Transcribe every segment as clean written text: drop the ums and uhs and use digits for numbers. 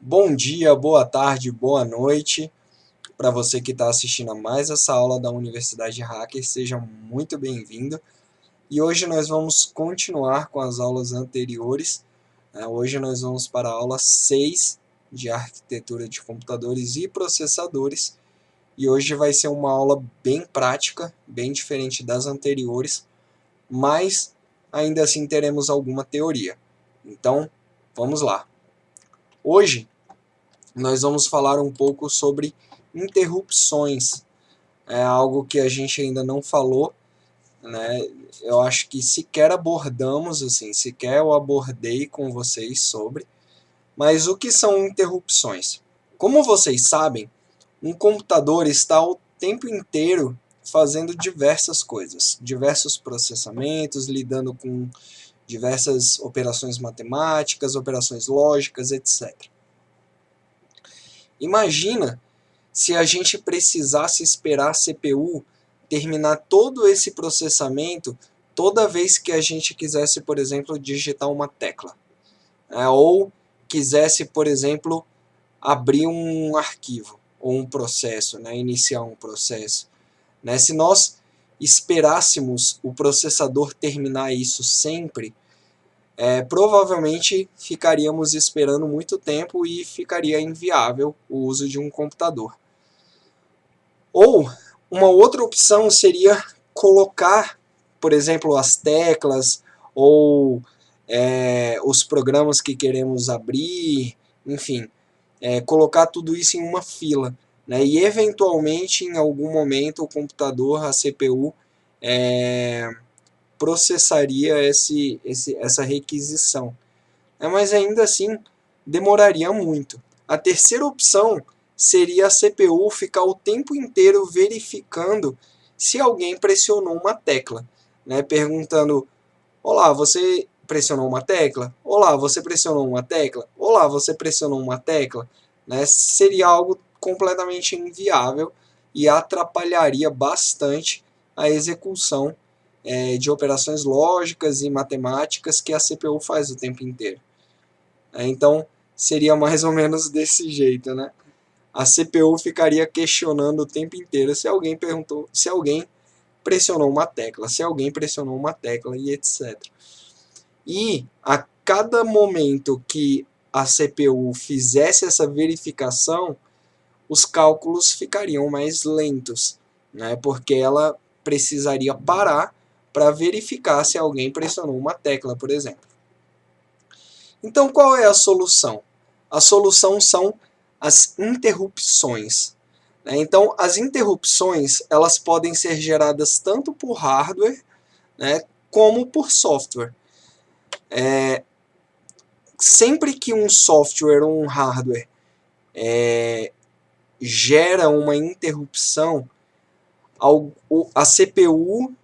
Bom dia, boa tarde, boa noite para você que está assistindo a mais essa aula da Universidade Hacker, seja muito bem-vindo. E hoje nós vamos continuar com as aulas anteriores. Hoje nós vamos para a aula 6 de Arquitetura de Computadores e Processadores. E hoje vai ser uma aula bem prática, bem diferente das anteriores, mas ainda assim teremos alguma teoria. Então, vamos lá. Hoje nós vamos falar um pouco sobre interrupções. É algo que a gente ainda não falou, né? Eu acho que sequer abordamos, assim, sequer eu abordei com vocês sobre. Mas o que são interrupções? Como vocês sabem, um computador está o tempo inteiro fazendo diversas coisas, diversos processamentos, lidando com diversas operações matemáticas, operações lógicas, etc. Imagina se a gente precisasse esperar a CPU terminar todo esse processamento toda vez que a gente quisesse, por exemplo, digitar uma tecla, ou quisesse, por exemplo, abrir um arquivo ou um processo, iniciar um processo. Se nós esperássemos o processador terminar isso sempre, provavelmente ficaríamos esperando muito tempo e ficaria inviável o uso de um computador. Ou uma outra opção seria colocar, por exemplo, as teclas ou os programas que queremos abrir, enfim, colocar tudo isso em uma fila. E eventualmente, em algum momento, o computador, a CPU, processaria essa requisição. Mas ainda assim, demoraria muito. A terceira opção seria a CPU ficar o tempo inteiro verificando se alguém pressionou uma tecla, perguntando: olá, você pressionou uma tecla? Olá, você pressionou uma tecla? Olá, você pressionou uma tecla? Seria algo completamente inviável e atrapalharia bastante a execução de operações lógicas e matemáticas que a CPU faz o tempo inteiro. Então, seria mais ou menos desse jeito, né? A CPU ficaria questionando o tempo inteiro se alguém perguntou, se alguém pressionou uma tecla, se alguém pressionou uma tecla e etc. E a cada momento que a CPU fizesse essa verificação, os cálculos ficariam mais lentos, porque ela precisaria parar para verificar se alguém pressionou uma tecla, por exemplo. Então, qual é a solução? A solução são as interrupções. Então, as interrupções elas podem ser geradas tanto por hardware, como por software. Sempre que um software ou um hardware gera uma interrupção, a CPU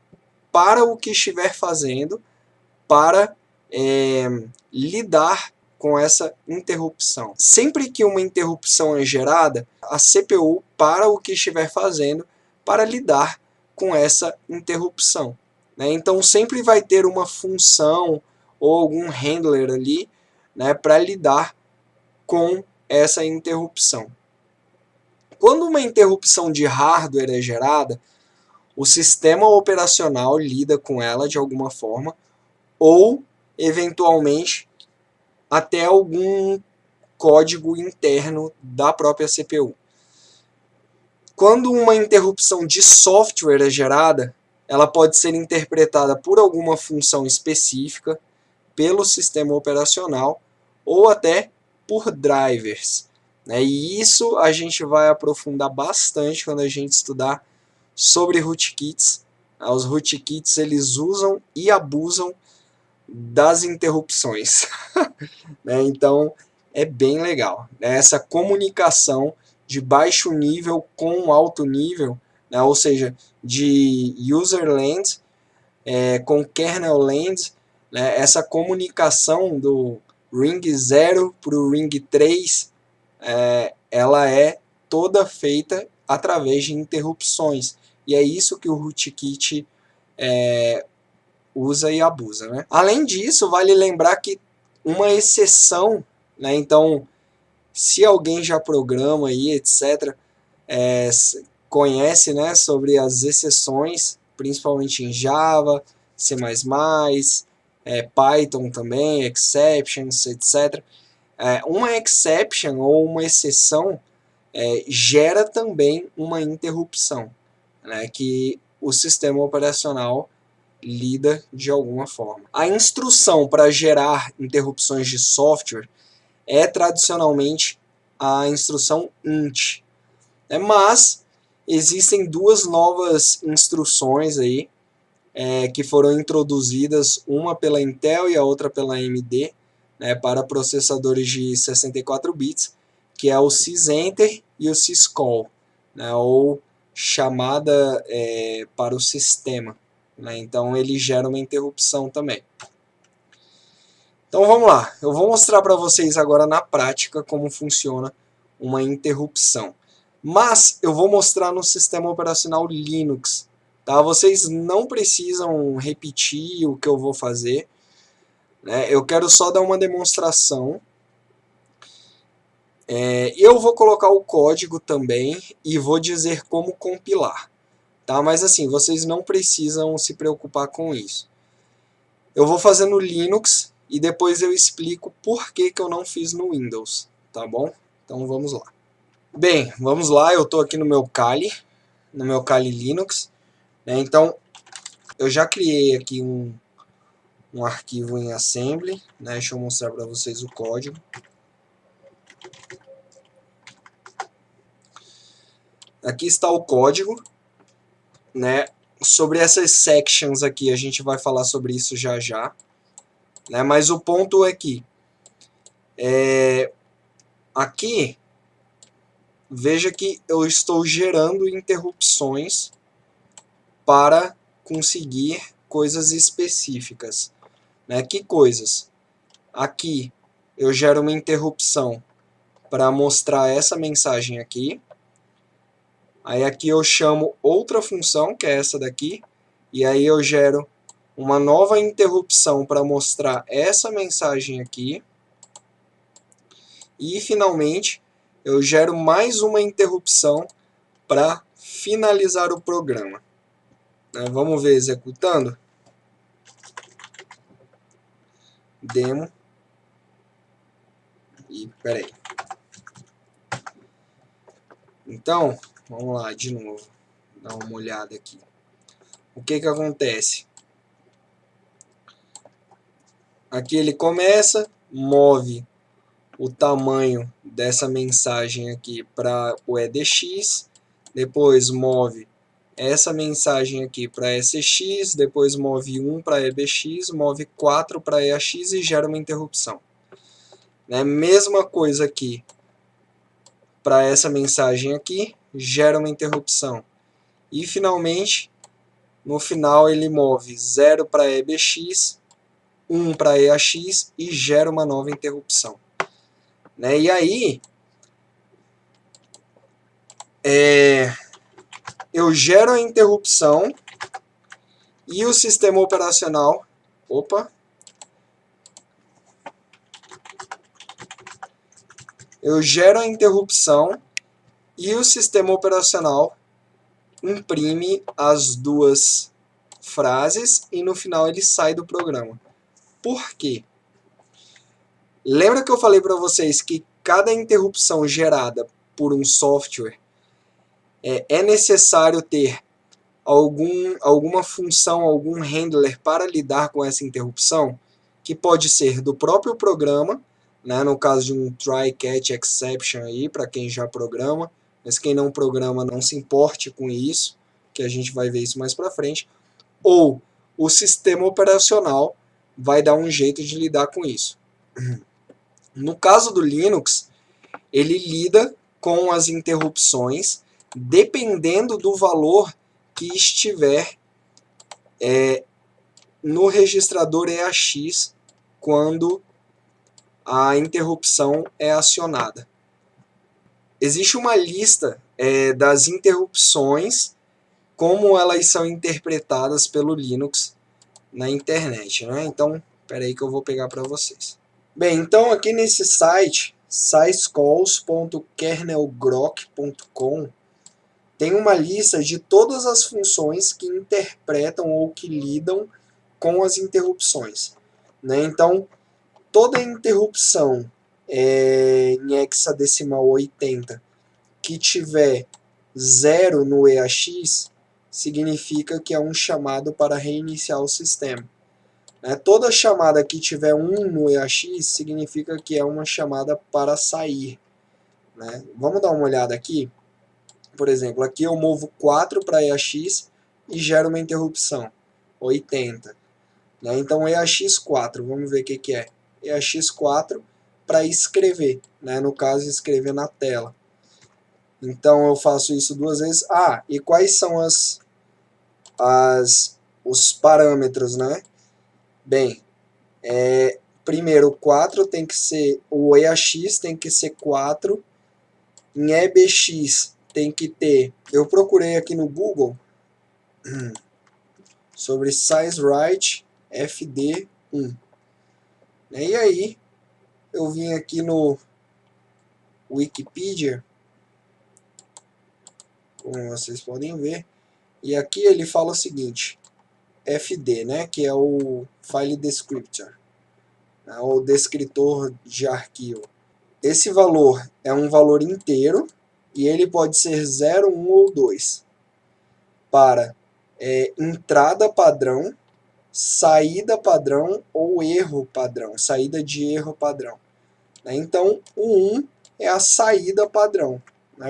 para o que estiver fazendo para lidar com essa interrupção. Sempre que uma interrupção é gerada, a CPU para o que estiver fazendo para lidar com essa interrupção. Então sempre vai ter uma função ou algum handler ali para lidar com essa interrupção. Quando uma interrupção de hardware é gerada, o sistema operacional lida com ela de alguma forma, ou eventualmente até algum código interno da própria CPU. Quando uma interrupção de software é gerada, ela pode ser interpretada por alguma função específica, pelo sistema operacional ou até por drivers. E isso a gente vai aprofundar bastante quando a gente estudar sobre rootkits. Os rootkits eles usam e abusam das interrupções. Então é bem legal. Essa comunicação de baixo nível com alto nível, ou seja, de user land com kernel land, essa comunicação do ring 0 para o ring 3, ela é toda feita através de interrupções. E é isso que o rootkit usa e abusa. Além disso, vale lembrar que uma exceção, então, Se alguém já programa aí, etc., conhece, né, sobre as exceções, principalmente em Java, C++, Python também, exceptions, etc. Uma exception ou uma exceção gera também uma interrupção, né, que o sistema operacional lida de alguma forma. A instrução para gerar interrupções de software é tradicionalmente a instrução int, mas existem duas novas instruções aí que foram introduzidas, uma pela Intel e a outra pela AMD, né, para processadores de 64 bits, que é o sysenter e o syscall, né, ou chamada para o sistema, né, então ele gera uma interrupção também. Então vamos lá, eu vou mostrar para vocês agora na prática como funciona uma interrupção. Mas eu vou mostrar no sistema operacional Linux, tá? Vocês não precisam repetir o que eu vou fazer, né? Eu quero só dar uma demonstração. Eu vou colocar o código também e vou dizer como compilar, tá? Mas assim, vocês não precisam se preocupar com isso. Eu vou fazer no Linux e depois eu explico por que eu não fiz no Windows, tá bom? Então vamos lá. Bem, vamos lá, eu estou aqui no meu Kali Linux, né? Então eu já criei aqui um arquivo em assembly, né? Deixa eu mostrar para vocês o código. Aqui está o código, né? Sobre essas sections aqui a gente vai falar sobre isso já já, né? Mas o ponto é que aqui veja que eu estou gerando interrupções para conseguir coisas específicas, né? Que coisas? Aqui eu gero uma interrupção para mostrar essa mensagem aqui. Aí aqui eu chamo outra função, que é essa daqui, e aí eu gero uma nova interrupção para mostrar essa mensagem aqui. E finalmente eu gero mais uma interrupção para finalizar o programa. Vamos ver executando. Demo. E peraí. Então, vamos lá de novo. Dar uma olhada aqui. O que acontece? Aqui ele começa, move o tamanho dessa mensagem aqui para o EDX, depois move essa mensagem aqui para SX, depois move 1 para EBX, move 4 para EAX e gera uma interrupção. Mesma coisa aqui para essa mensagem aqui, gera uma interrupção. E finalmente, no final ele move 0 para EBX, 1 para EAX e gera uma nova interrupção. E aí, eu gero a interrupção e o sistema operacional... Eu gero a interrupção e o sistema operacional imprime as duas frases e no final ele sai do programa. Por quê? Lembra que eu falei para vocês que cada interrupção gerada por um software é necessário ter alguma função, algum handler para lidar com essa interrupção, que pode ser do próprio programa, né, no caso de um try, catch, exception aí, para quem já programa, mas quem não programa não se importe com isso, que a gente vai ver isso mais para frente, ou o sistema operacional vai dar um jeito de lidar com isso. No caso do Linux, ele lida com as interrupções dependendo do valor que estiver no registrador EAX quando a interrupção é acionada. Existe uma lista das interrupções, como elas são interpretadas pelo Linux na internet, né? Então, espera aí que eu vou pegar para vocês. Bem, então aqui nesse site syscalls.kernelgrok.com tem uma lista de todas as funções que interpretam ou que lidam com as interrupções, né? Então, toda interrupção em hexadecimal 80 que tiver 0 no EAX, significa que é um chamado para reiniciar o sistema. Toda chamada que tiver 1 no EAX, significa que é uma chamada para sair. Vamos dar uma olhada aqui. Por exemplo, aqui eu movo 4 para EAX e gero uma interrupção, 80. Então, EAX4, vamos ver o que é. EAX4 para escrever, no caso, escrever na tela. Então, eu faço isso 2 vezes. E quais são os parâmetros, né? Bem, primeiro, o 4 tem que ser, o EAX tem que ser 4. Em EBX tem que ter, eu procurei aqui no Google sobre SizeWrite FD1. E aí, eu vim aqui no Wikipedia, como vocês podem ver, e aqui ele fala o seguinte, FD, que é o File Descriptor, o descritor de arquivo. Esse valor é um valor inteiro e ele pode ser 0, 1 ou 2 para entrada padrão, saída padrão ou erro padrão, saída de erro padrão. Então, o 1 é a saída padrão.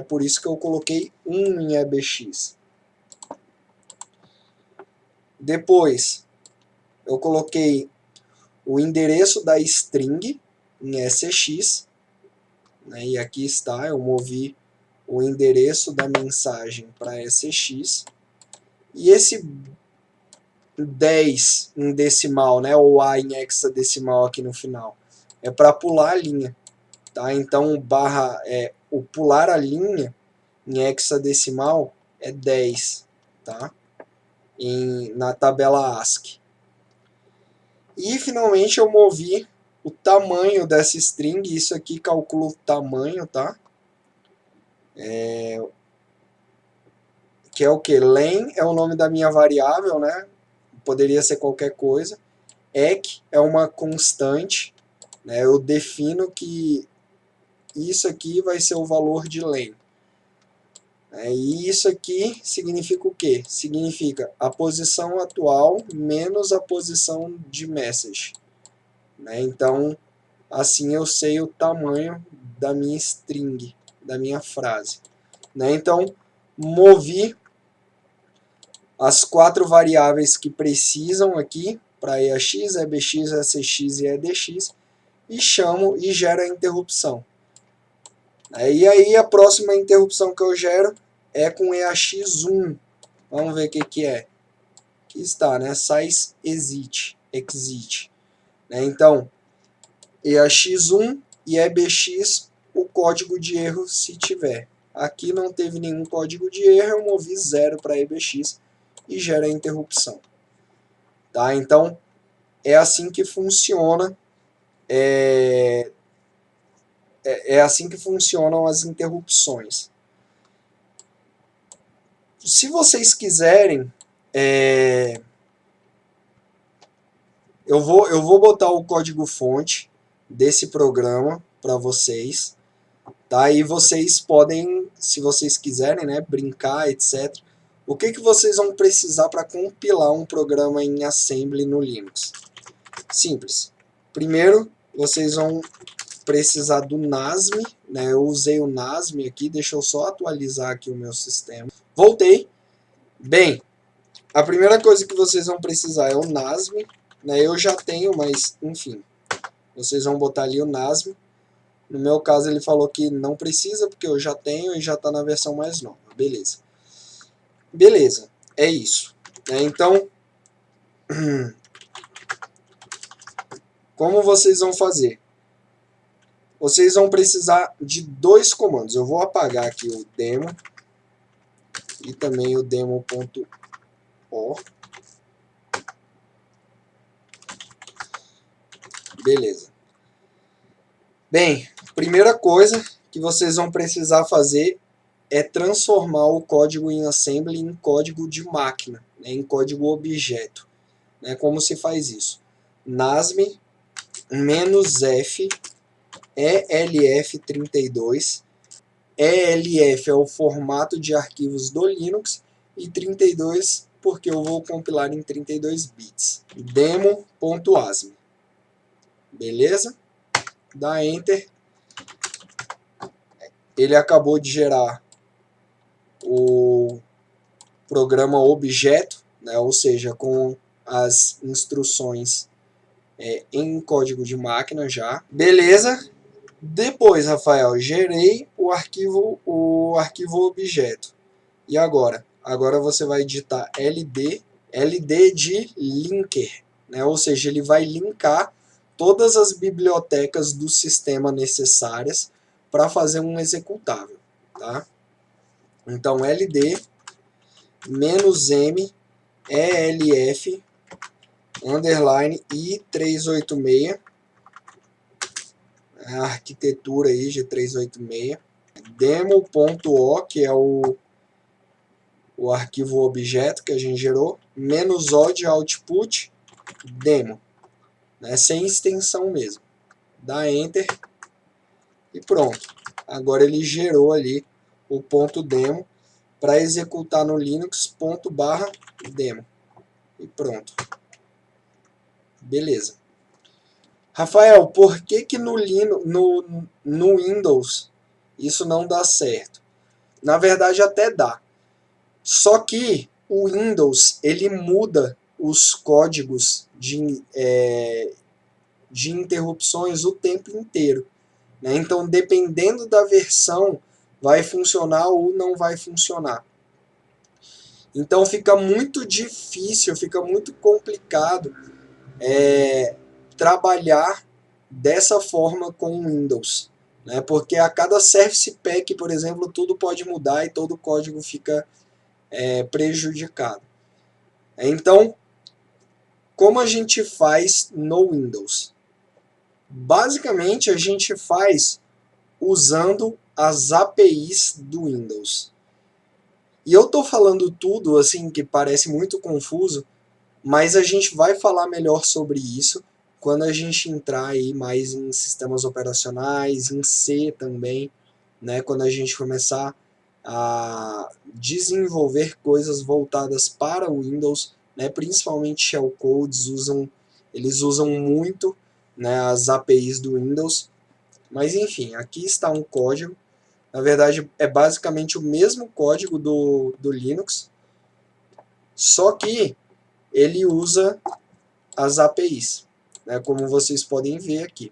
Por isso que eu coloquei 1 em EBX. Depois, eu coloquei o endereço da string em SX. E aqui está, eu movi o endereço da mensagem para SX. E esse 10 em decimal, ou A em hexadecimal aqui no final, é para pular a linha. Então, o pular a linha em hexadecimal é 10, na tabela ASCII. E, finalmente, eu movi o tamanho dessa string, isso aqui calcula o tamanho, que é o que? Len é o nome da minha variável, poderia ser qualquer coisa. Ec é uma constante, eu defino que isso aqui vai ser o valor de len. E isso aqui significa o quê? Significa a posição atual menos a posição de message. Então, assim eu sei o tamanho da minha string, da minha frase. Então, movi as 4 variáveis que precisam aqui para EAX, EBX, SX e EDX e chamo e gero a interrupção. E aí a próxima interrupção que eu gero é com EAX1. Vamos ver o que é. Aqui está, size exit. Então, EAX1 e EBX o código de erro se tiver. Aqui não teve nenhum código de erro, eu movi 0 para EBX e gera a interrupção. Então, é assim que funciona. É assim que funcionam as interrupções. Se vocês quiserem, eu vou botar o código-fonte desse programa para vocês. E vocês podem, se vocês quiserem, brincar, etc. O que vocês vão precisar para compilar um programa em Assembly no Linux? Simples. Primeiro, vocês vão precisar do NASM, eu usei o NASM aqui, deixa eu só atualizar aqui o meu sistema. Voltei. Bem, a primeira coisa que vocês vão precisar é o NASM, eu já tenho, mas enfim, vocês vão botar ali o NASM. No meu caso ele falou que não precisa, porque eu já tenho e já está na versão mais nova. Beleza, é isso. Então, como vocês vão fazer? Vocês vão precisar de 2 comandos. Eu vou apagar aqui o demo e também o demo.o. Beleza. Bem, Primeira coisa que vocês vão precisar fazer é transformar o código em assembly em código de máquina, né, em código objeto. Né? Como se faz isso? NASM -F ELF32. ELF é o formato de arquivos do Linux e 32 porque eu vou compilar em 32 bits. Demo.asm. Beleza? Dá Enter. Ele acabou de gerar o programa objeto, né? Ou seja, com as instruções em código de máquina já. Beleza? Depois, Rafael, gerei o arquivo objeto. E agora? Agora você vai digitar LD de linker, né? Ou seja, ele vai linkar todas as bibliotecas do sistema necessárias para fazer um executável, tá? Então, LD -M ELF underline i386, a arquitetura aí de 386, demo.o, que é o arquivo objeto que a gente gerou, -o de output, demo, né, sem extensão mesmo. Dá Enter e pronto. Agora ele gerou ali o ponto demo para executar no Linux ./demo. E pronto. Beleza. Rafael, por que que no Windows isso não dá certo? Na verdade até dá. Só que o Windows ele muda os códigos de interrupções o tempo inteiro. Né? Então, dependendo da versão, vai funcionar ou não vai funcionar. Então fica muito difícil, fica muito complicado trabalhar dessa forma com o Windows, né? Porque a cada Service Pack, por exemplo, tudo pode mudar e todo o código fica prejudicado. Então, como a gente faz no Windows? Basicamente, a gente faz usando as APIs do Windows. E eu estou falando tudo assim que parece muito confuso, mas a gente vai falar melhor sobre isso quando a gente entrar aí mais em sistemas operacionais, em C também, né? Quando a gente começar a desenvolver coisas voltadas para o Windows, né? Principalmente shellcodes, eles usam muito, né, as APIs do Windows. Mas enfim, aqui está um código. Na verdade, é basicamente o mesmo código do Linux, só que ele usa as APIs, né, como vocês podem ver aqui.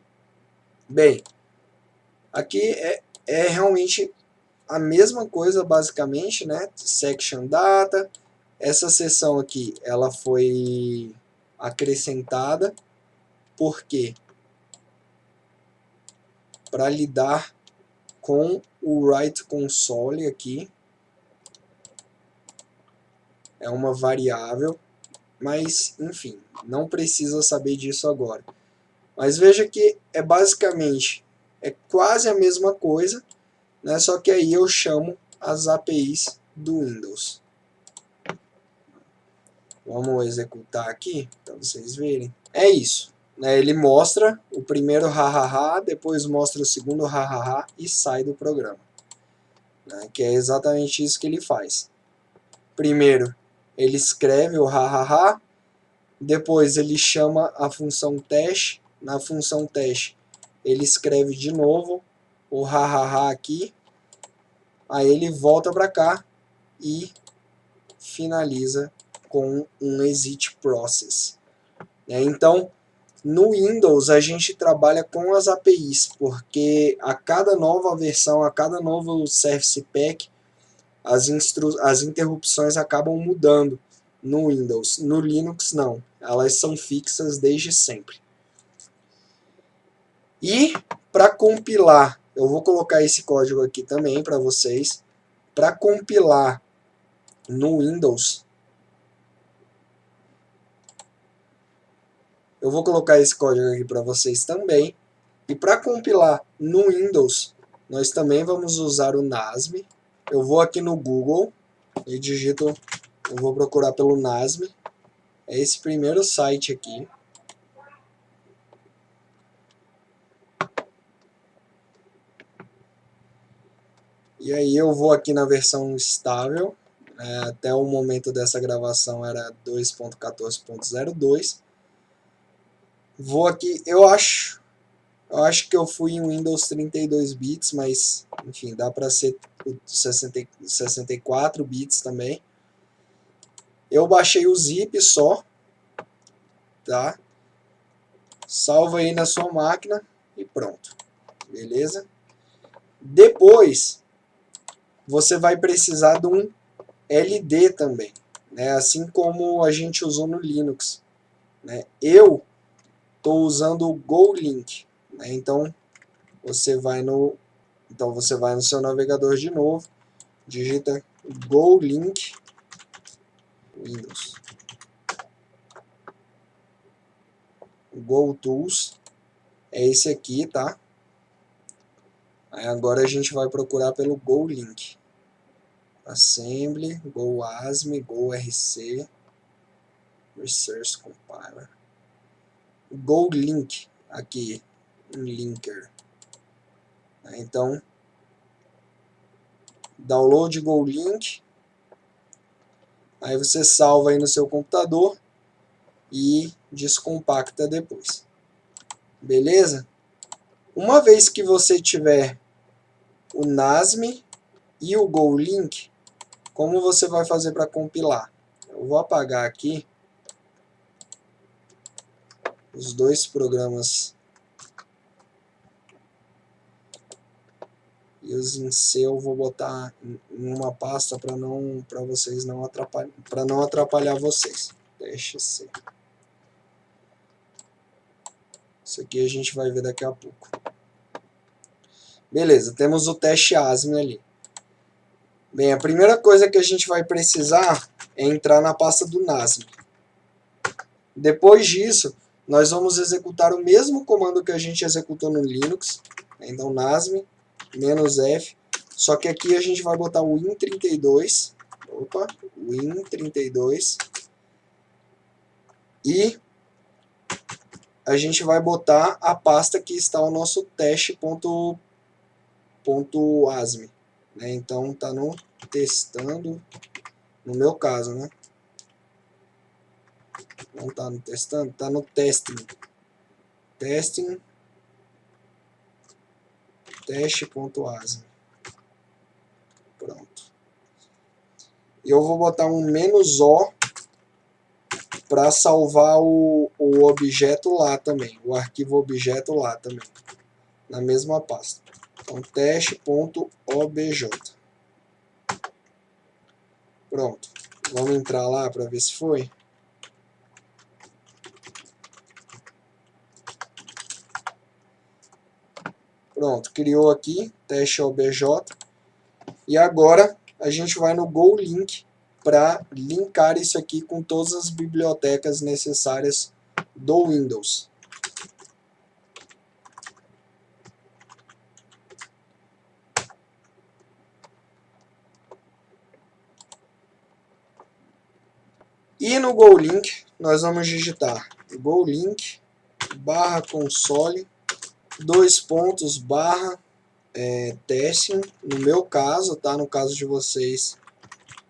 Bem, aqui é realmente a mesma coisa, basicamente, né? Section Data. Essa seção aqui, ela foi acrescentada, porque para lidar com o write console aqui, é uma variável, mas enfim, não precisa saber disso agora. Mas veja que é basicamente, é quase a mesma coisa, né? Só que aí eu chamo as APIs do Windows. Vamos executar aqui para vocês verem. É isso. Né? Ele mostra o primeiro hahaha, depois mostra o segundo hahaha e sai do programa. Né? Que é exatamente isso que ele faz. Primeiro, ele escreve o hahaha, depois ele chama a função teste. Na função teste, ele escreve de novo o hahaha aqui. Aí ele volta para cá e finaliza com um exit process. Então, no Windows a gente trabalha com as APIs, porque a cada nova versão, a cada novo Service Pack, as interrupções acabam mudando no Windows. No Linux não, elas são fixas desde sempre. E para compilar, eu vou colocar esse código aqui também para vocês. Para compilar no Windows, eu vou colocar esse código aqui para vocês também. E para compilar no Windows, nós também vamos usar o NASM. Eu vou aqui no Google e digito, eu vou procurar pelo NASM. É esse primeiro site aqui. E aí eu vou aqui na versão estável. Até o momento dessa gravação era 2.14.02. Vou aqui, eu acho que eu fui em Windows 32 bits, mas enfim, dá para ser 64 bits também. Eu baixei o zip só, tá? Salva aí na sua máquina e pronto, beleza? Depois você vai precisar de um LD também, né? Assim como a gente usou no Linux, né? Eu estou usando o GoLink, né? Então você vai no seu navegador de novo, digita GoLink Windows, GoTools, é esse aqui, tá? Aí agora a gente vai procurar pelo GoLink, Assembly, GoASM, GoRC, Resource Compiler, GoLink, aqui, um linker. Então, download GoLink, aí você salva aí no seu computador e descompacta depois. Beleza? Uma vez que você tiver o NASM e o GoLink, como você vai fazer para compilar? Eu vou apagar aqui os dois programas e os em C eu vou botar em uma pasta para vocês não atrapalhar vocês. Teste C. Isso aqui a gente vai ver daqui a pouco. Beleza, temos o teste ASM ali. Bem, a primeira coisa que a gente vai precisar é entrar na pasta do NASM. Depois disso, nós vamos executar o mesmo comando que a gente executou no Linux. Então, NASM, "-f", só que aqui a gente vai botar o Win32, Win32, e a gente vai botar a pasta que está o nosso teste.asm, né? Então tá no testando, no meu caso, né? Não tá no testando, tá no testing. Testing, teste.asm. Pronto. E eu vou botar um "-o" para salvar o objeto lá também, o arquivo objeto lá também, na mesma pasta. Então, teste.obj. Pronto. Vamos entrar lá para ver se foi. Pronto, criou aqui, teste obj. E agora a gente vai no GoLink para linkar isso aqui com todas as bibliotecas necessárias do Windows. E no GoLink nós vamos digitar GoLink /console testing, no meu caso, tá? No caso de vocês,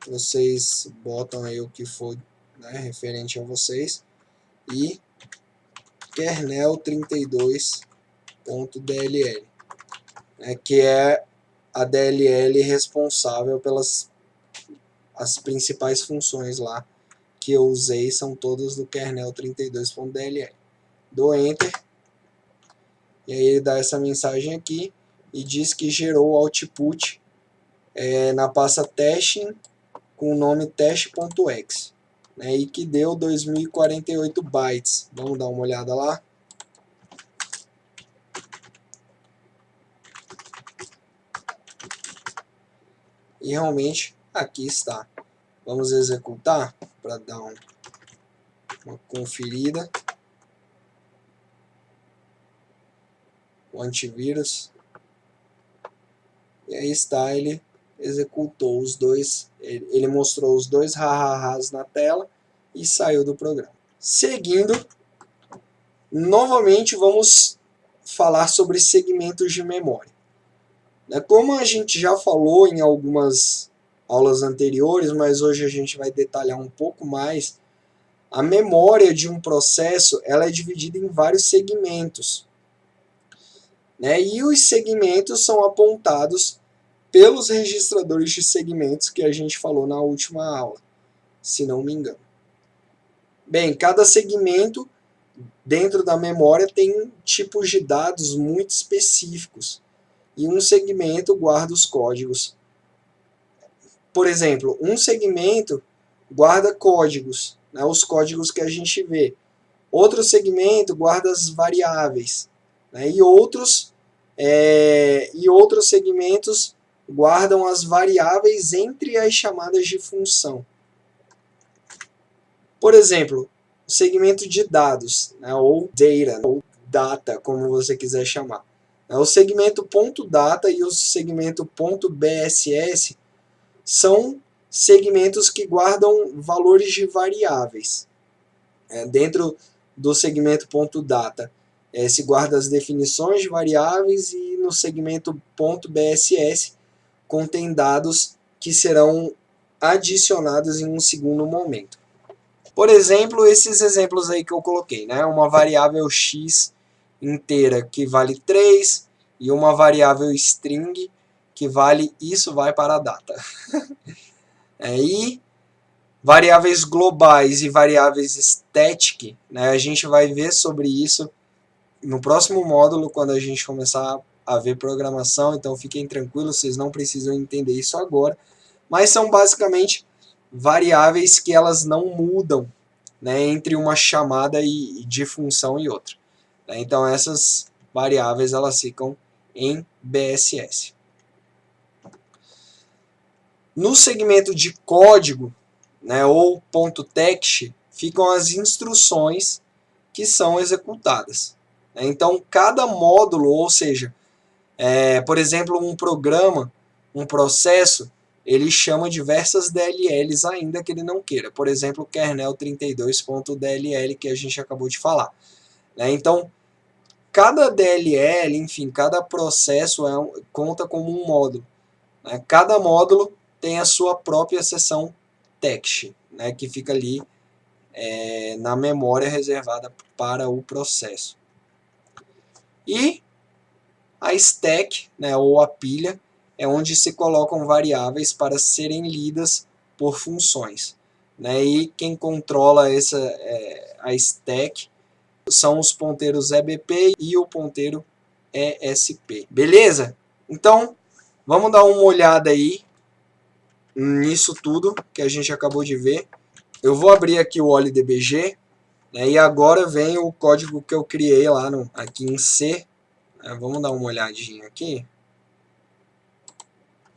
vocês botam aí o que for, né, referente a vocês, e kernel 32.dll, né, que é a DLL responsável pelas as principais funções lá que eu usei, são todas do kernel 32.dll. Dou Enter, e aí ele dá essa mensagem aqui e diz que gerou o output na pasta testing com o nome teste.exe, né, e que deu 2048 bytes. Vamos dar uma olhada lá. E realmente aqui está. Vamos executar para dar uma conferida. o antivírus. E aí está, ele executou os dois, ele mostrou os dois ha-ha-has na tela e saiu do programa. Seguindo, novamente vamos falar sobre segmentos de memória. Como a gente já falou em algumas aulas anteriores, mas hoje a gente vai detalhar um pouco mais, a memória de um processo ela é dividida em vários segmentos. E os segmentos são apontados pelos registradores de segmentos que a gente falou na última aula, se não me engano. Bem, cada segmento dentro da memória tem tipos de dados muito específicos e um segmento guarda os códigos. Por exemplo, um segmento guarda códigos, os códigos que a gente vê. Outro segmento guarda as variáveis, e outros segmentos guardam as variáveis entre as chamadas de função. Por exemplo, o segmento de dados, ou data, ou data, como você quiser chamar. O segmento .data e o segmento .bss são segmentos que guardam valores de variáveis. Dentro do segmento .data se guarda as definições de variáveis e no segmento .bss contém dados que serão adicionados em um segundo momento. Por exemplo, esses exemplos aí que eu coloquei, uma variável x inteira que vale 3 e uma variável string que vale, isso vai para a data. E variáveis globais e variáveis static, a gente vai ver sobre isso no próximo módulo, quando a gente começar a ver programação, então fiquem tranquilos, vocês não precisam entender isso agora, mas são basicamente variáveis que elas não mudam entre uma chamada de função e outra. Então essas variáveis elas ficam em BSS. No segmento de código, ou .text, ficam as instruções que são executadas. Então cada módulo, ou seja, por exemplo, um programa, um processo, ele chama diversas DLLs ainda que ele não queira. Por exemplo, o kernel 32.dll que a gente acabou de falar. Então, cada DLL, enfim, cada processo conta como um módulo. Cada módulo tem a sua própria seção text, que fica ali na memória reservada para o processo. E a stack, ou a pilha, é onde se colocam variáveis para serem lidas por funções. E quem controla a stack são os ponteiros EBP e o ponteiro ESP. Beleza? Então, vamos dar uma olhada aí nisso tudo que a gente acabou de ver. Eu vou abrir aqui o OLIDBG, e agora vem o código que eu criei lá aqui em C. Vamos dar uma olhadinha aqui.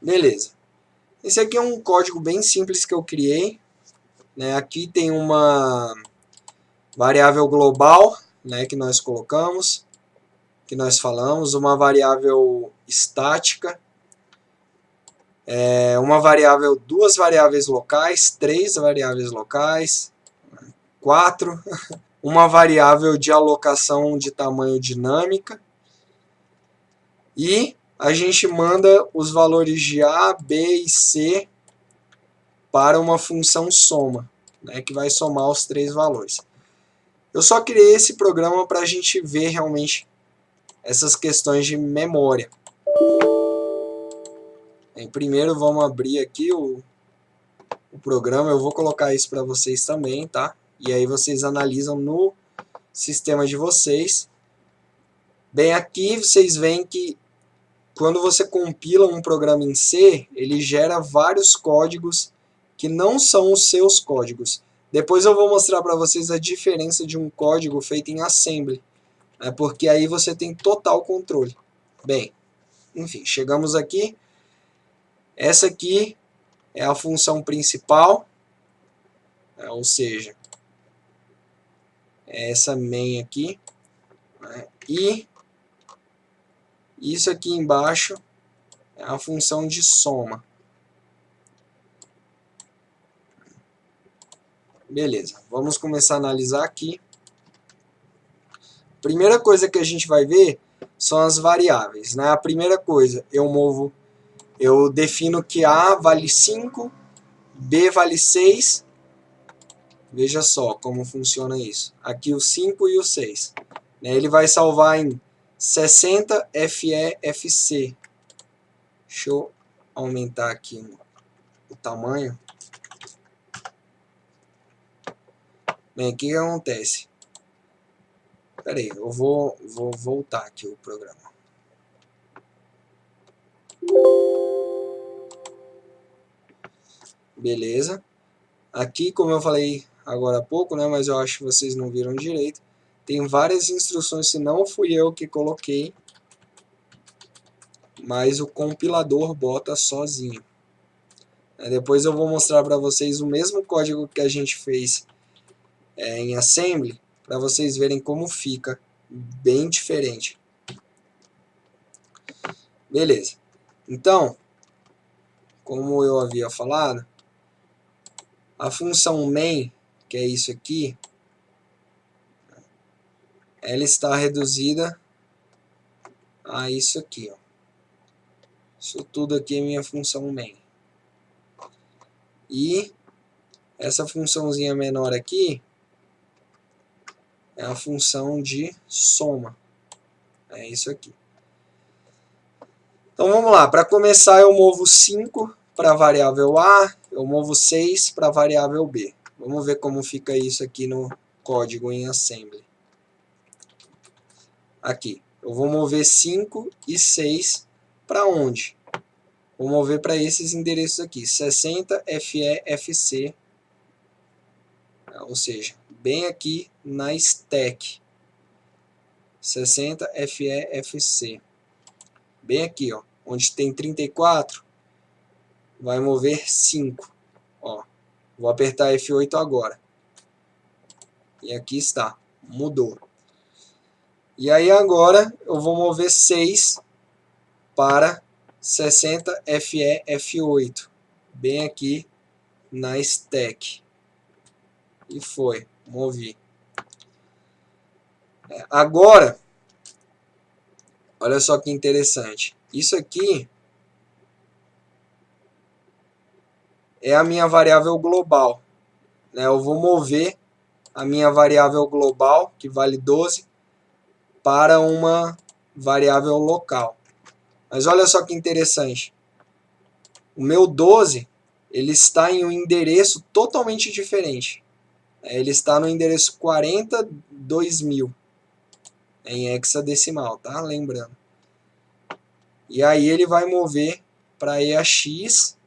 Beleza. Esse aqui é um código bem simples que eu criei. Aqui tem uma variável global, que nós colocamos, que nós falamos, uma variável estática, duas variáveis locais, 3 variáveis locais, 4, uma variável de alocação de tamanho dinâmica, e a gente manda os valores de A, B e C para uma função soma, que vai somar os 3 valores. Eu só criei esse programa para a gente ver realmente essas questões de memória. Primeiro vamos abrir aqui o programa, eu vou colocar isso para vocês também, tá? E aí vocês analisam no sistema de vocês. Bem, aqui vocês veem que quando você compila um programa em C, ele gera vários códigos que não são os seus códigos. Depois eu vou mostrar para vocês a diferença de um código feito em assembly, porque aí você tem total controle. Bem, enfim, chegamos aqui. Essa aqui é a função principal, ou seja, é essa main aqui, e Isso aqui embaixo é a função de soma. Beleza, vamos começar a analisar aqui. Primeira coisa que a gente vai ver são as variáveis, né? A primeira coisa, eu defino que A vale 5, B vale 6. Veja só como funciona isso. Aqui o 5 e o 6. Ele vai salvar em 60 FEFC. Deixa eu aumentar aqui o tamanho. Bem, o que acontece? Espera aí, eu vou voltar aqui o programa. Beleza. Aqui, como eu falei agora há pouco, né, mas eu acho que vocês não viram direito, tem várias instruções, se não fui eu que coloquei, mas o compilador bota sozinho. Depois eu vou mostrar para vocês o mesmo código que a gente fez em Assembly, para vocês verem como fica bem diferente. Beleza. Então, como eu havia falado, a função main, que é isso aqui, ela está reduzida a isso aqui, ó. Isso tudo aqui é minha função main. E essa funçãozinha menor aqui é a função de soma. É isso aqui. Então vamos lá. Para começar, eu movo 5 para a variável A, eu movo 6 para a variável B. Vamos ver como fica isso aqui no código em Assembly. Aqui, eu vou mover 5 e 6 para onde? Vou mover para esses endereços aqui, 60 FEFC, ou seja, bem aqui na stack, 60 FEFC, bem aqui, ó, onde tem 34, vai mover 5, ó, vou apertar F8 agora, e aqui está, mudou. E aí agora eu vou mover 6 para 60 FEF8, bem aqui na stack. E foi, movi. Agora, olha só que interessante. Isso aqui é a minha variável global. Eu vou mover a minha variável global, que vale 12, para uma variável local. Mas olha só que interessante. O meu 12, ele está em um endereço totalmente diferente. Ele está no endereço 42.000 em hexadecimal, tá? Lembrando. E aí ele vai mover para EAX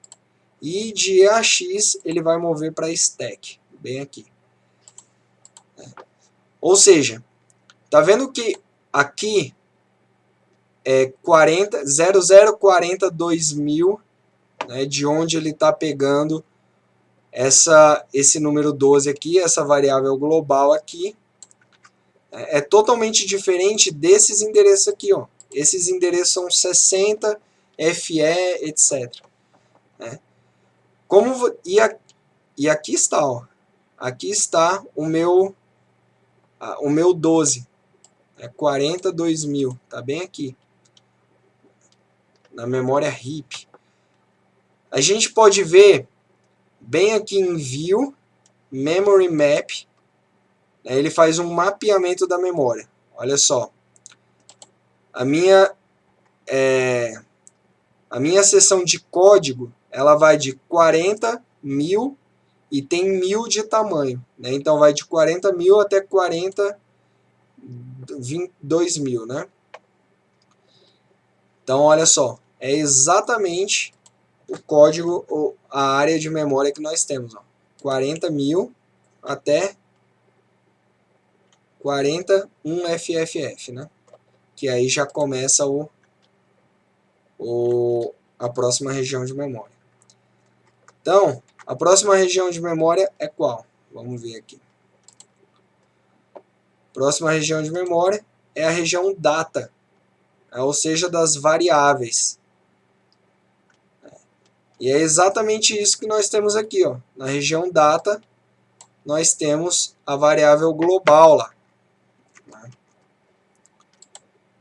e de EAX ele vai mover para stack, bem aqui. Ou seja, tá vendo que aqui é 0042.000, né, de onde ele está pegando esse número 12 aqui, essa variável global aqui, é totalmente diferente desses endereços aqui, ó. Esses endereços são 60, FE, etc. E aqui está, ó. Aqui está o meu 12. É 42.000. Tá bem aqui. Na memória RIP. A gente pode ver bem aqui em View, Memory Map. Ele faz um mapeamento da memória. Olha só. A minha seção de código, ela vai de 40.000 e tem 1.000 de tamanho. Então vai de 40.000 até 42.000. Né? Então olha só, é exatamente o código, a área de memória que nós temos. 40.000 até 41 FFF. Né? Que aí já começa a próxima região de memória. Então, a próxima região de memória é qual? Vamos ver aqui. Próxima região de memória é a região data. ou seja, das variáveis. E é exatamente isso que nós temos aqui, ó. Na região data, nós temos a variável global lá.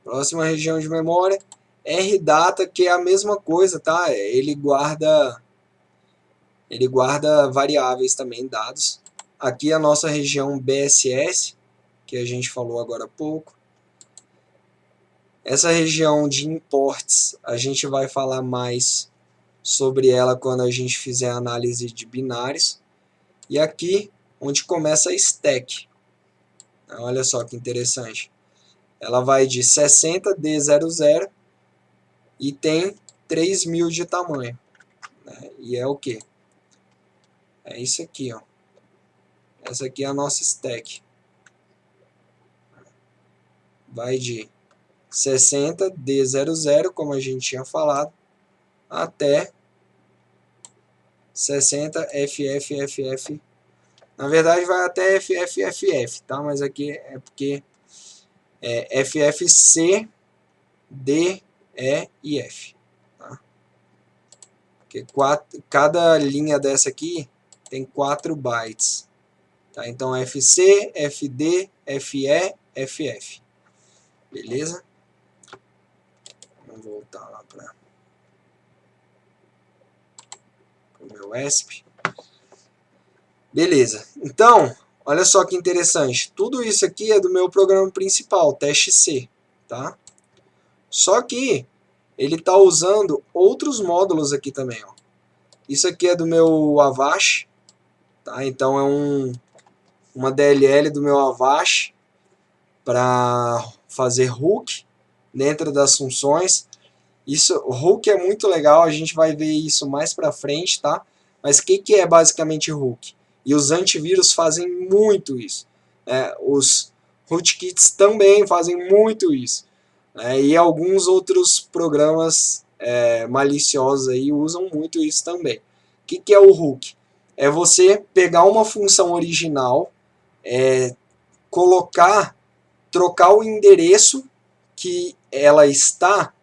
Próxima região de memória, rdata, que é a mesma coisa, tá? Ele guarda variáveis também, dados. Aqui a nossa região BSS, que a gente falou agora há pouco. Essa região de imports, a gente vai falar mais sobre ela quando a gente fizer a análise de binários. E aqui, onde começa a stack. Olha só que interessante. Ela vai de 60D00 e tem 3000 de tamanho. E é o que? É isso aqui, ó. Essa aqui é a nossa stack. Vai de 60D00, como a gente tinha falado, até 60FFFF. Na verdade vai até FFFF, tá? Mas aqui é porque é FFC, D, E e F. Tá? Porque cada linha dessa aqui tem 4 bytes. Tá? Então FC, FD, FE, FF. Beleza? Vamos voltar lá para o meu ESP. Beleza. Então, olha só que interessante. Tudo isso aqui é do meu programa principal, teste C. Tá? Só que ele está usando outros módulos aqui também. Ó. Isso aqui é do meu Avast. Tá? Então é uma DLL do meu Avast para fazer hook dentro das funções. Isso, o hook é muito legal, a gente vai ver isso mais para frente, tá? Mas o que é basicamente hook? E os antivírus fazem muito isso. Os rootkits também fazem muito isso. E alguns outros programas maliciosos aí usam muito isso também. O que é o hook? É você pegar uma função original, trocar o endereço que ela está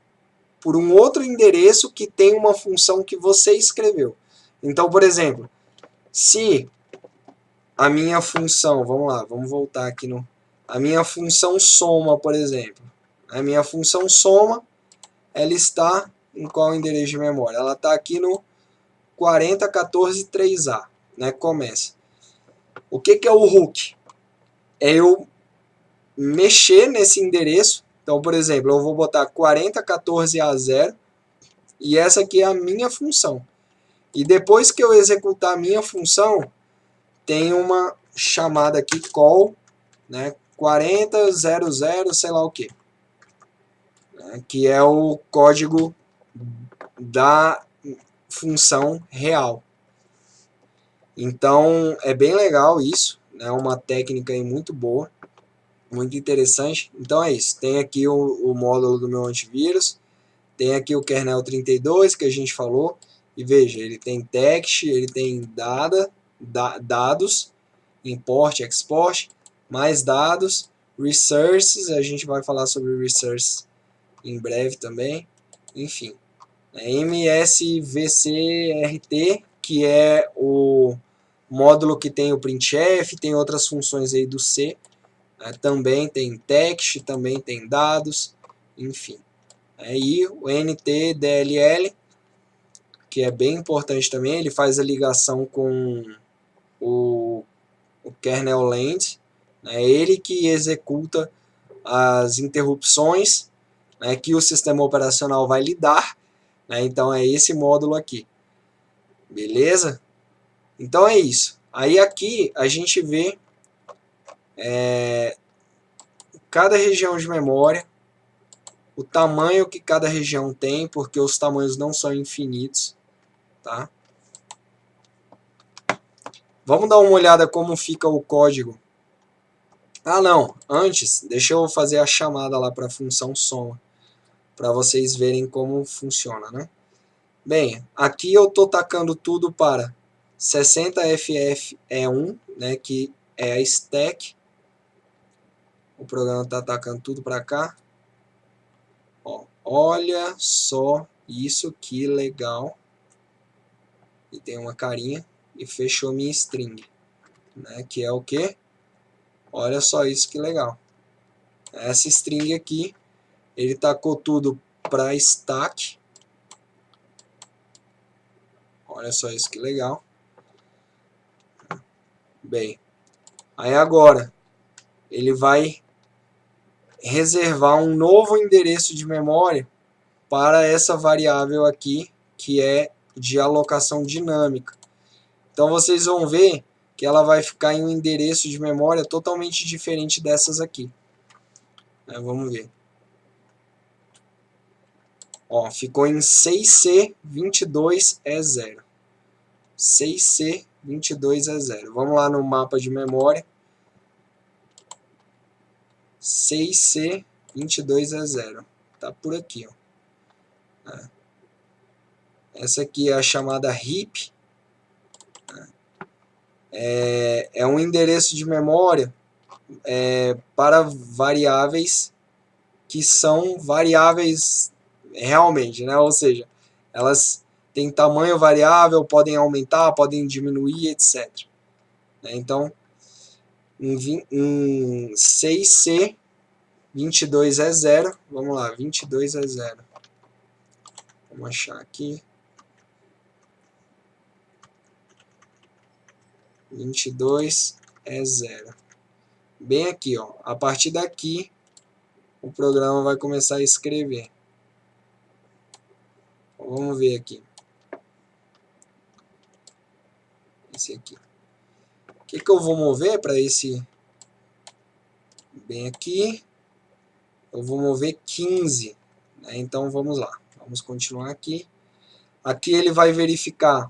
por um outro endereço que tem uma função que você escreveu. Então, por exemplo, se a minha função, vamos lá, vamos voltar aqui a minha função soma, por exemplo. A minha função soma, ela está em qual endereço de memória? Ela está aqui no 40143A, né? Começa. O que é o hook? É eu mexer nesse endereço. Então, por exemplo, eu vou botar 4014A0 e essa aqui é a minha função. E depois que eu executar a minha função, tem uma chamada aqui call, né, 4000, sei lá o que, né, que é o código da função real. Então é bem legal isso, é né, uma técnica aí muito boa, muito interessante. Então é isso, tem aqui o módulo do meu antivírus, tem aqui o kernel 32 que a gente falou, e veja, ele tem text, ele tem dados, import, export, mais dados, resources, a gente vai falar sobre resources em breve também, enfim. MSVCRT, que é o módulo que tem o printf, tem outras funções aí do C, né? Também tem text, também tem dados, enfim. E o NTDLL, que é bem importante também, ele faz a ligação com o kernel land, é ele que executa as interrupções, né, que o sistema operacional vai lidar, né, então é esse módulo aqui, beleza? Então é isso. Aí aqui a gente vê cada região de memória, o tamanho que cada região tem, porque os tamanhos não são infinitos, tá? Vamos dar uma olhada como fica o código. Ah, não. Antes, deixa eu fazer a chamada lá para a função soma, para vocês verem como funciona, né? Bem, aqui eu estou tacando tudo para 60FF1, né, que é a stack. O programa está tacando tudo para cá. Ó, olha só isso que legal. E tem uma carinha e fechou minha string, né? Que é o que? Olha só isso que legal. Essa string aqui, ele tacou tudo para stack. Olha só isso que legal. Bem, aí agora ele vai reservar um novo endereço de memória para essa variável aqui, que é de alocação dinâmica. Então vocês vão ver que ela vai ficar em um endereço de memória totalmente diferente dessas aqui. Vamos ver. Ó, ficou em 6C22E0. 6C22E0. Vamos lá no mapa de memória. 6C22E0. Tá por aqui, ó. Essa aqui é a chamada heap. É um endereço de memória para variáveis que são variáveis realmente, né? Ou seja, elas têm tamanho variável, podem aumentar, podem diminuir, etc. Então, em 6C22E0, vamos lá, 22E0. Vamos achar aqui. 22E0. Bem aqui, ó. A partir daqui, o programa vai começar a escrever. Vamos ver aqui. Esse aqui. O que eu vou mover para esse? Bem aqui. Eu vou mover 15. Né? Então vamos lá. Vamos continuar aqui. Aqui ele vai verificar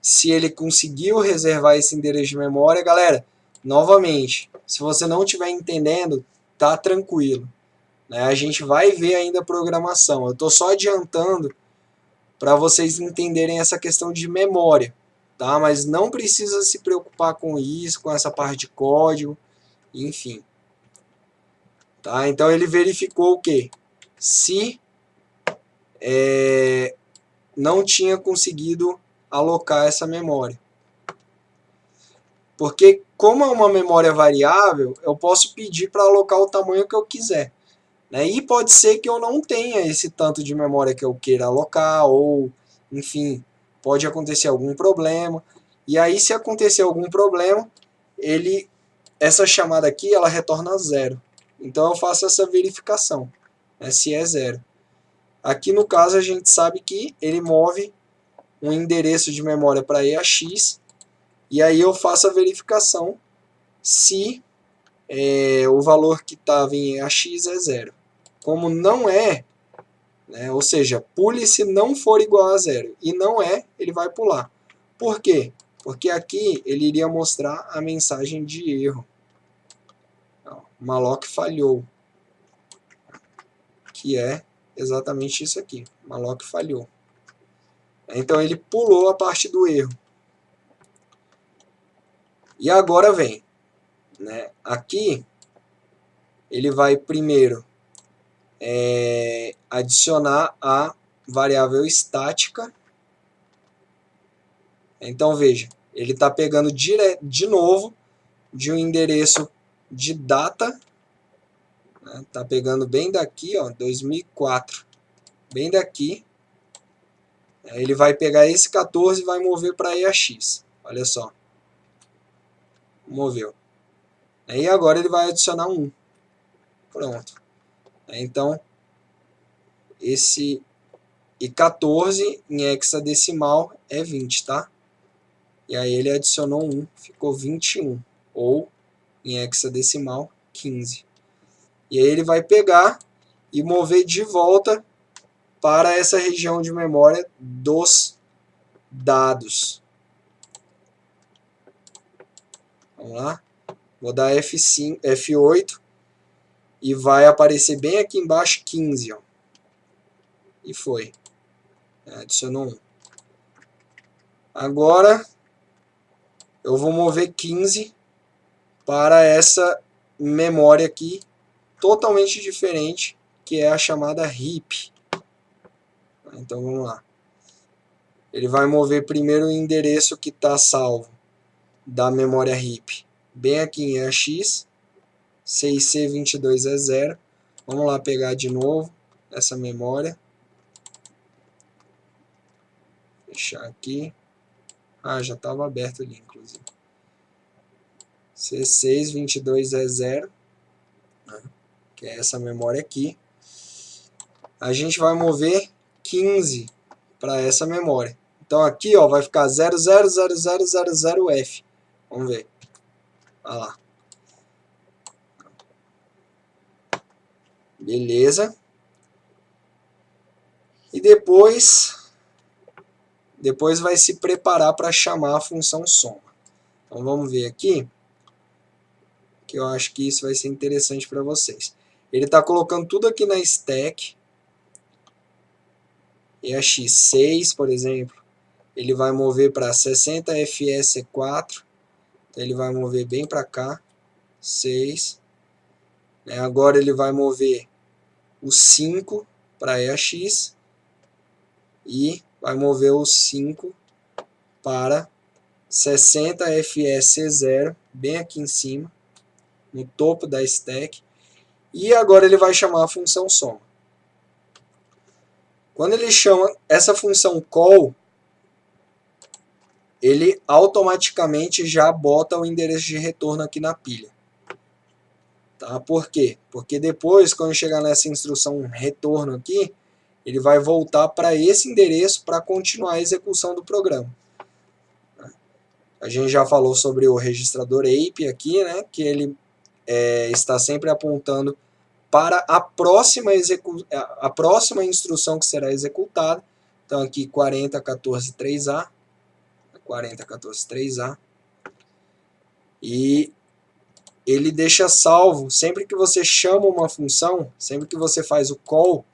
se ele conseguiu reservar esse endereço de memória. Galera, novamente, se você não estiver entendendo, tá tranquilo. Né? A gente vai ver ainda a programação. Eu estou só adiantando para vocês entenderem essa questão de memória. Tá? Mas não precisa se preocupar com isso, com essa parte de código, enfim. Tá? Então ele verificou o quê? Se não tinha conseguido alocar essa memória. Porque como é uma memória variável, eu posso pedir para alocar o tamanho que eu quiser. Né? E pode ser que eu não tenha esse tanto de memória que eu queira alocar, ou, enfim, pode acontecer algum problema. E aí, se acontecer algum problema, essa chamada aqui, ela retorna zero. Então, eu faço essa verificação, né, se é zero. Aqui, no caso, a gente sabe que ele move um endereço de memória para EAX, e aí eu faço a verificação se o valor que estava em EAX é zero. Como não é, né, ou seja, pule se não for igual a zero, e não é, ele vai pular. Por quê? Porque aqui ele iria mostrar a mensagem de erro. Malloc falhou, que é exatamente isso aqui. Malloc falhou. Então ele pulou a parte do erro. E agora vem, né? Aqui ele vai primeiro adicionar a variável estática. Então veja, ele está pegando de novo de um endereço de data, né? Tá pegando bem daqui, ó, 2004, bem daqui. Ele vai pegar esse 14 e vai mover para EAX. Olha só. Moveu. E agora ele vai adicionar 1. Pronto. Então, esse e 14 em hexadecimal é 20, tá? E aí ele adicionou 1, ficou 21. Ou, em hexadecimal, 15. E aí ele vai pegar e mover de volta para essa região de memória dos dados. Vamos lá. Vou dar F5, F8 e vai aparecer bem aqui embaixo 15. Ó. E foi. Adicionou 1. Agora eu vou mover 15 para essa memória aqui, totalmente diferente, que é a chamada heap. Então vamos lá. Ele vai mover primeiro o endereço que está salvo da memória heap bem aqui em EAX. 6C22 é 0. Vamos lá pegar de novo essa memória. Fechar aqui. Ah, já estava aberto ali, inclusive. C622 é 0. Né? Que é essa memória aqui. A gente vai mover 15 para essa memória. Então aqui ó, vai ficar 000000F. Vamos ver. Olha lá. Beleza. E depois vai se preparar para chamar a função soma. Então vamos ver aqui, que eu acho que isso vai ser interessante para vocês. Ele está colocando tudo aqui na stack. EAX6, por exemplo, ele vai mover para 60FE4. Então ele vai mover bem para cá. 6. Agora ele vai mover o 5 para EAX. E vai mover o 5 para 60FE0, bem aqui em cima, no topo da stack. E agora ele vai chamar a função soma. Quando ele chama essa função call, ele automaticamente já bota o endereço de retorno aqui na pilha. Tá? Por quê? Porque depois, quando chegar nessa instrução retorno aqui, ele vai voltar para esse endereço para continuar a execução do programa. A gente já falou sobre o registrador APE aqui, né, que ele está sempre apontando para a próxima instrução que será executada. Então aqui 4014.3a, 4014.3a, e ele deixa salvo, sempre que você chama uma função, sempre que você faz o call,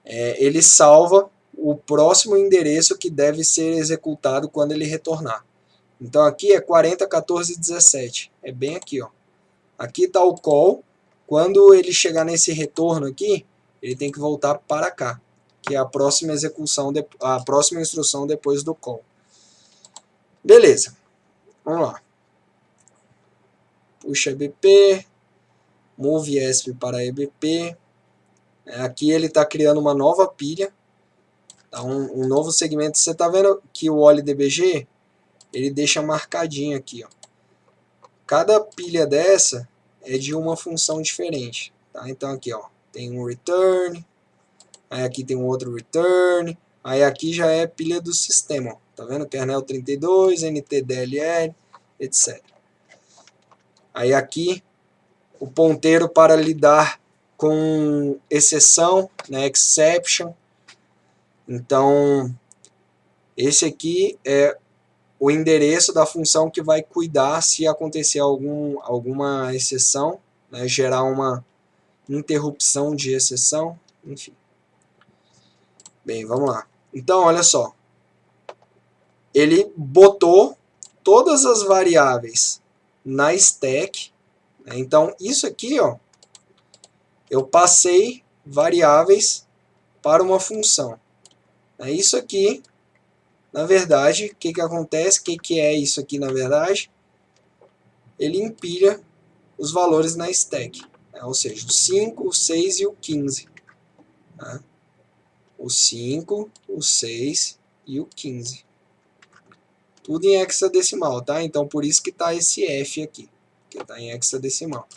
ele salva o próximo endereço que deve ser executado quando ele retornar. Então aqui é 4014.17, é bem aqui, ó. Aqui está o call. Quando ele chegar nesse retorno aqui, ele tem que voltar para cá, que é a próxima execução, a próxima instrução depois do call. Beleza, vamos lá. Puxa EBP, move ESP para EBP. Aqui ele está criando uma nova pilha, tá? um novo segmento. Você está vendo que o OLDBG, ele deixa marcadinho aqui, ó. Cada pilha dessa é de uma função diferente, tá? Então aqui ó, tem um return, aí aqui tem um outro return, aí aqui já é pilha do sistema, ó. Tá vendo? Kernel 32, NTDLL, etc. Aí aqui o ponteiro para lidar com exceção, né, exception. Então esse aqui é o endereço da função que vai cuidar se acontecer alguma exceção, né, gerar uma interrupção de exceção, enfim. Bem, vamos lá. Então, olha só. Ele botou todas as variáveis na stack, né? Então, isso aqui, ó, eu passei variáveis para uma função. Isso aqui, na verdade, o que acontece? O que é isso aqui, na verdade? Ele empilha os valores na stack, né? Ou seja, o 5, o 6 e o 15. Né? O 5, o 6 e o 15. Tudo em hexadecimal, tá? Então, por isso que está esse F aqui, que está em hexadecimal.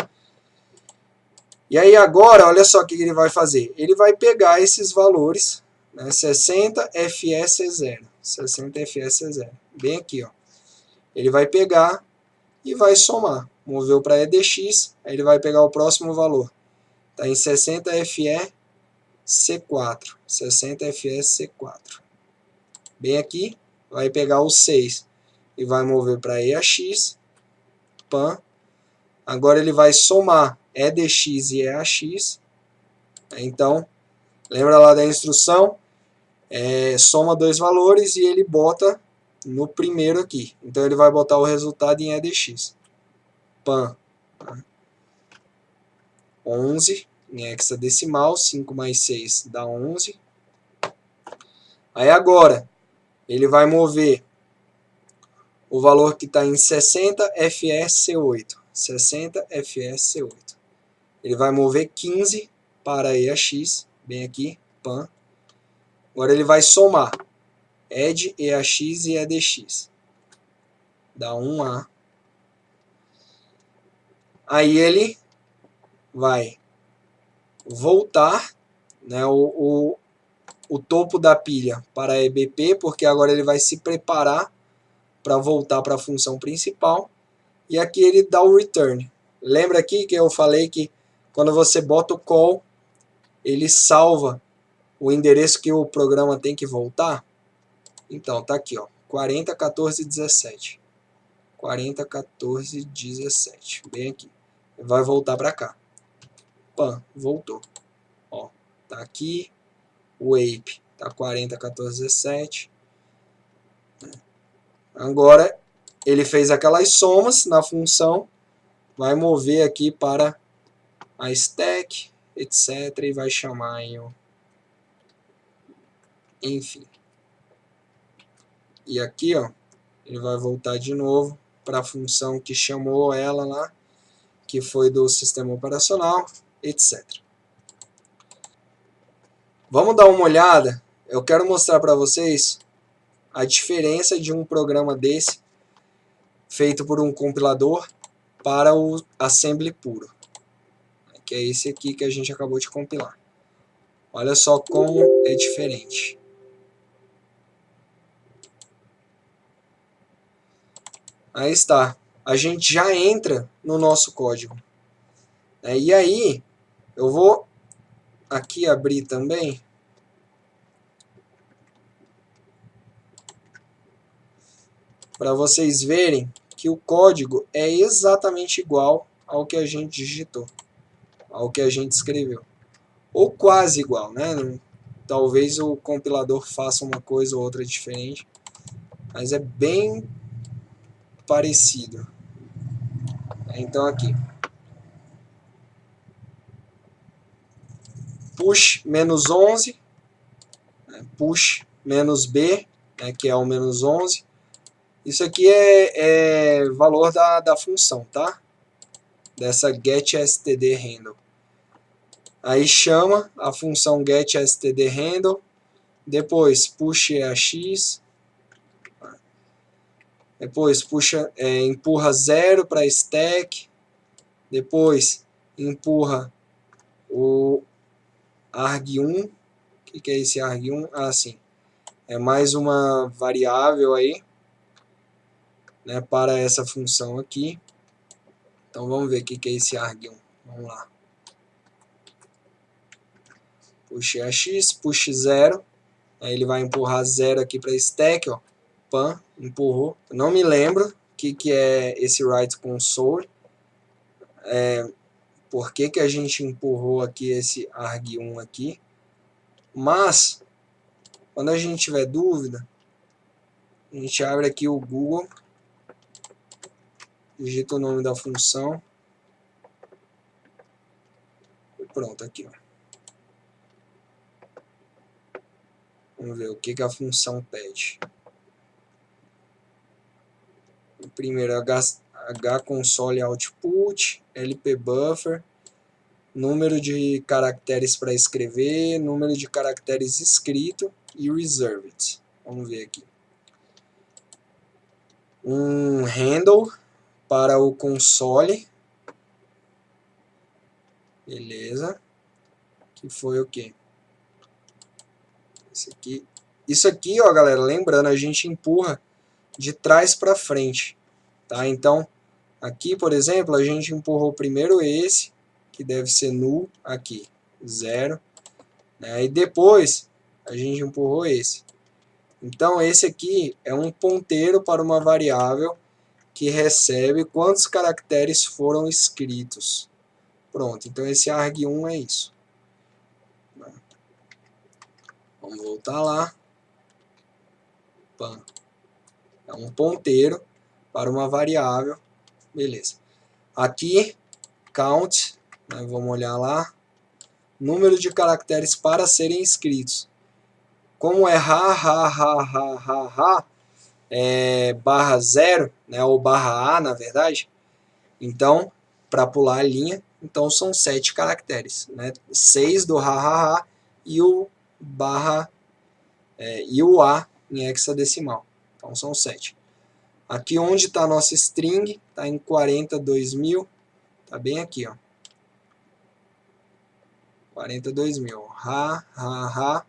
E aí agora, olha só o que ele vai fazer. Ele vai pegar esses valores, né, 60FS0, 60FS0, bem aqui, ó. Ele vai pegar e vai somar. Moveu para EDX, aí ele vai pegar o próximo valor. Está em 60FE C4, 60FS-C4. Bem aqui, vai pegar o 6 e vai mover para EAX, PAN. Agora ele vai somar EDX e EAX. Então, lembra lá da instrução? Soma dois valores e ele bota no primeiro aqui. Então ele vai botar o resultado em EDX. PAN 11, em hexadecimal, 5 mais 6 dá 11. Aí agora, ele vai mover o valor que está em 60 FSC8. 60 FSC8. Ele vai mover 15 para EAX, bem aqui, PAN. Agora ele vai somar ED, EAX e EDX. Dá 1A. Aí ele vai voltar, né, o topo da pilha para EBP, porque agora ele vai se preparar para voltar para a função principal. E aqui ele dá o return. Lembra aqui que eu falei que quando você bota o call, ele salva o endereço que o programa tem que voltar? Então, tá aqui, ó, 401417. 401417, bem aqui. Vai voltar para cá. Pam, voltou. Ó, tá aqui, o ape tá 401417. Agora ele fez aquelas somas na função, vai mover aqui para a stack, etc, e vai chamar em, enfim. E aqui, ó, ele vai voltar de novo para a função que chamou ela lá, que foi do sistema operacional, etc. Vamos dar uma olhada. Eu quero mostrar para vocês a diferença de um programa desse feito por um compilador para o assembly puro, que é esse aqui que a gente acabou de compilar. Olha só como é diferente. Aí está. A gente já entra no nosso código. E aí, eu vou aqui abrir também. Para vocês verem que o código é exatamente igual ao que a gente digitou, ao que a gente escreveu. Ou quase igual, né? Talvez o compilador faça uma coisa ou outra diferente, mas é bem parecido. Então aqui, push menos 11, push menos B, né, que é o menos 11. Isso aqui é valor da função, tá? Dessa getStdHandle. Aí chama a função getStdHandle, depois push EAX, depois empurra 0 para stack, depois empurra o arg1. O que é esse arg1? Ah, sim. É mais uma variável aí, né, para essa função aqui. Então vamos ver o que é esse arg1. Vamos lá. Push EAX, push 0. Aí ele vai empurrar 0 aqui para stack, ó. Pan, empurrou. Eu não me lembro o que é esse write console. Por que a gente empurrou aqui esse arg1 aqui. Mas, quando a gente tiver dúvida, a gente abre aqui o Google, digita o nome da função. E pronto, aqui, ó. Vamos ver o que a função pede. Primeiro, hconsole output, lpbuffer, número de caracteres para escrever, número de caracteres escrito e reserved. Vamos ver aqui. Um handle para o console. Beleza. Que foi o quê? Isso aqui, ó, galera, lembrando, a gente empurra de trás para frente, tá? Então, aqui, por exemplo, a gente empurrou primeiro esse, que deve ser null, aqui, 0, né? E depois a gente empurrou esse. Então, esse aqui é um ponteiro para uma variável que recebe quantos caracteres foram escritos. Pronto, então esse arg1 é isso. Vamos voltar lá. Pam. É um ponteiro para uma variável. Beleza. Aqui, count, né, vamos olhar lá. número de caracteres para serem escritos. Como é barra 0, né, ou barra A, na verdade, então, para pular a linha, então são 7 caracteres, né? 6 do e o barra e o A em hexadecimal. Então são 7. Aqui onde está a nossa string, está em 42.000, está bem aqui, ó. 42.000.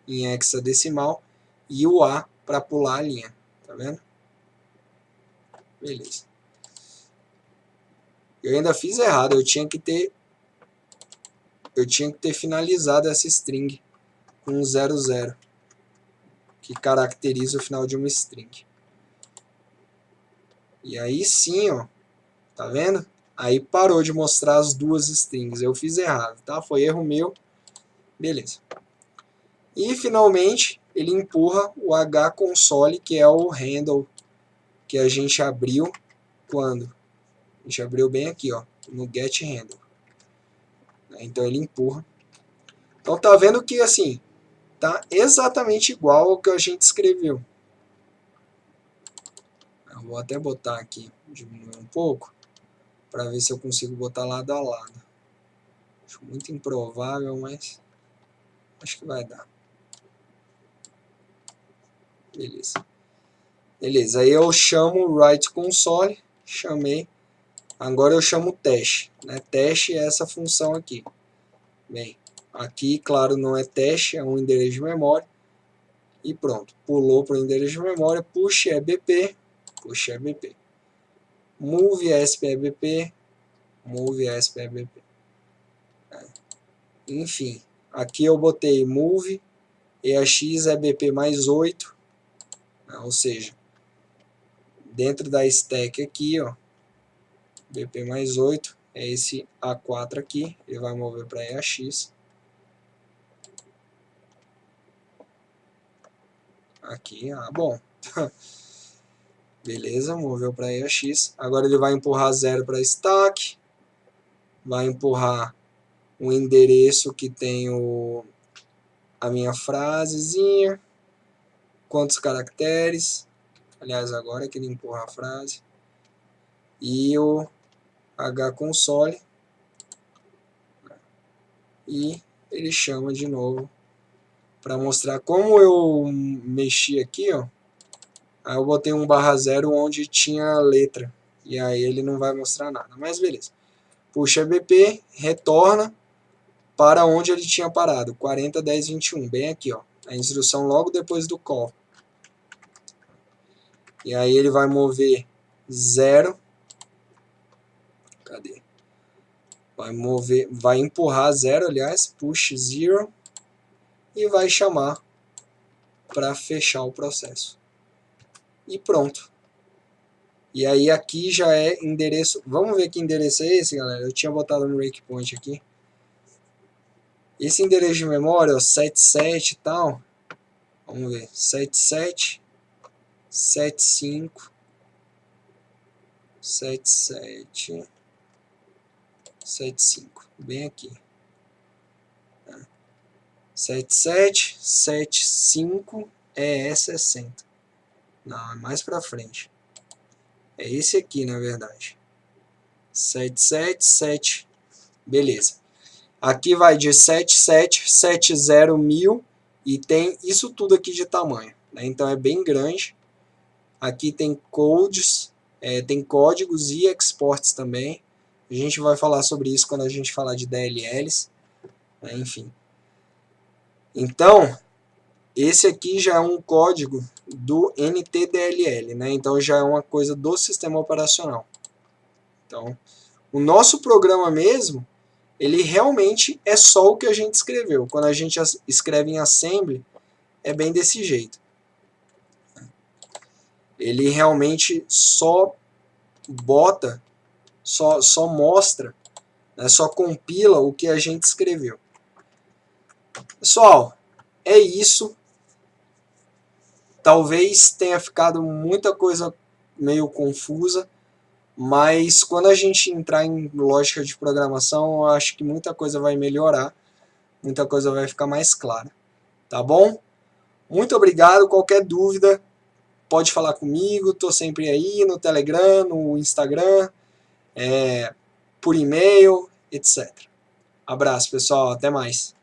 Em hexadecimal e o A para pular a linha, tá vendo? Beleza. Eu ainda fiz errado, eu tinha que ter finalizado essa string com 00, que caracteriza o final de uma string. E aí sim, ó, tá vendo? Aí parou de mostrar as duas strings, eu fiz errado, tá? Foi erro meu, beleza. E finalmente ele empurra o hconsole, que é o handle que a gente abriu quando? A gente abriu bem aqui, ó, no getHandle. Então ele empurra. Então tá vendo que assim, tá exatamente igual ao que a gente escreveu. Eu vou até botar aqui, diminuir um pouco, para ver se eu consigo botar lado a lado. Acho muito improvável, mas acho que vai dar. Beleza. Beleza, aí eu chamo o writeConsole, chamei. Agora eu chamo teste, né? Teste é essa função aqui. Bem, aqui, claro, não é teste, é um endereço de memória. E pronto, pulou para o endereço de memória, push EBP, move ESP-EBP, move ESP-EBP. Enfim, aqui eu botei move EAX EBP mais 8, ou seja, dentro da stack aqui, ó, BP mais 8, é esse A4 aqui, ele vai mover para EAX. Aqui, bom. Beleza, moveu para EAX. Agora ele vai empurrar 0 para stack, vai empurrar o endereço que tem a minha frasezinha, quantos caracteres, aliás, agora que ele empurra a frase, e o hconsole, e ele chama de novo para mostrar como eu mexi aqui, ó. Aí eu botei um /0 onde tinha letra, e aí ele não vai mostrar nada, mas beleza. Puxa EBP, retorna para onde ele tinha parado, 40, 10, 21, bem aqui, ó, a instrução logo depois do call. E aí ele vai mover 0, cadê? Vai empurrar 0, aliás, push 0, e vai chamar para fechar o processo. E pronto. E aí aqui já é endereço, vamos ver que endereço é esse, galera? Eu tinha botado no breakpoint aqui. Esse endereço de memória, ó, 77 e tal, vamos ver, 77, 75, 77, 75, bem aqui. 77, 75 é E60. Não, é mais pra frente. É esse aqui, na verdade. 777, beleza. Aqui vai de 7770.000 e tem isso tudo aqui de tamanho, né? Então é bem grande. Aqui tem codes, tem códigos e exports também. A gente vai falar sobre isso quando a gente falar de DLLs, né? Enfim. Então, esse aqui já é um código do NTDLL, né? Então já é uma coisa do sistema operacional. Então, o nosso programa mesmo, ele realmente é só o que a gente escreveu. Quando a gente escreve em assembly, é bem desse jeito. Ele realmente só bota, só mostra, né? Só compila o que a gente escreveu. Pessoal, é isso. Talvez tenha ficado muita coisa meio confusa, mas quando a gente entrar em lógica de programação, eu acho que muita coisa vai melhorar. muita coisa vai ficar mais clara. Tá bom? Muito obrigado. Qualquer dúvida, pode falar comigo. Estou sempre aí no Telegram, no Instagram, por e-mail, etc. Abraço, pessoal. Até mais.